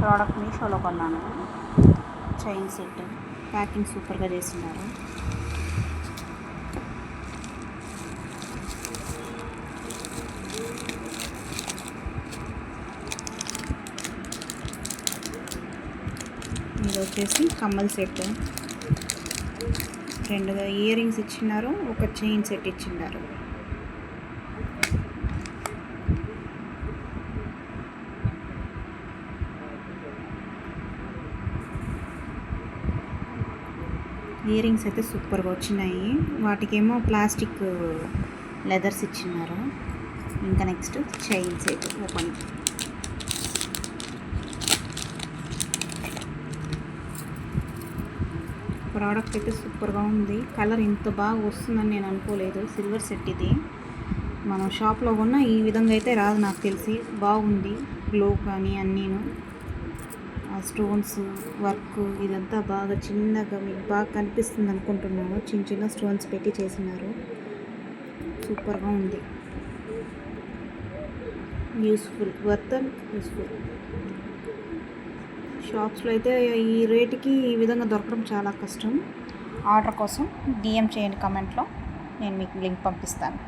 Product మీషోలో కొన్నాను. Chain set packing సూపర్గా చేస్తున్నారు. ఇది వచ్చేసి కమ్మల్ సెట్, 2 ఇయర్ రింగ్స్ ఇచ్చినారు, ఒక చైన్ సెట్ ఇచ్చినారు. ఇయర్ రింగ్స్ అయితే సూపర్గా వచ్చినాయి. వాటికేమో ప్లాస్టిక్ లెదర్స్ ఇచ్చినారు. ఇంకా next chain set open. Product అయితే సూపర్గా ఉంది. కలర్ ఇంత బాగా వస్తుందని నేను అనుకోలేదు. సిల్వర్ సెట్ ఇది. మనం షాప్లో కొన్న ఈ విధంగా అయితే రాదు నాకు తెలిసి. బాగుంది గ్లో కానీ అన్నీను. స్టోన్స్ వర్క్ ఇదంతా బాగా చిన్నగా మీకు బాగా కనిపిస్తుంది అనుకుంటున్నాను. చిన్న చిన్న స్టోన్స్ పెట్టి చేసినారు. సూపర్గా ఉంది. Useful, worth and useful. షాప్స్లో అయితే ఈ రేటుకి ఈ విధంగా దొరకడం చాలా కష్టం. ఆర్డర్ కోసం DM చేయండి కమెంట్లో, నేను మీకు లింక్ పంపిస్తాను.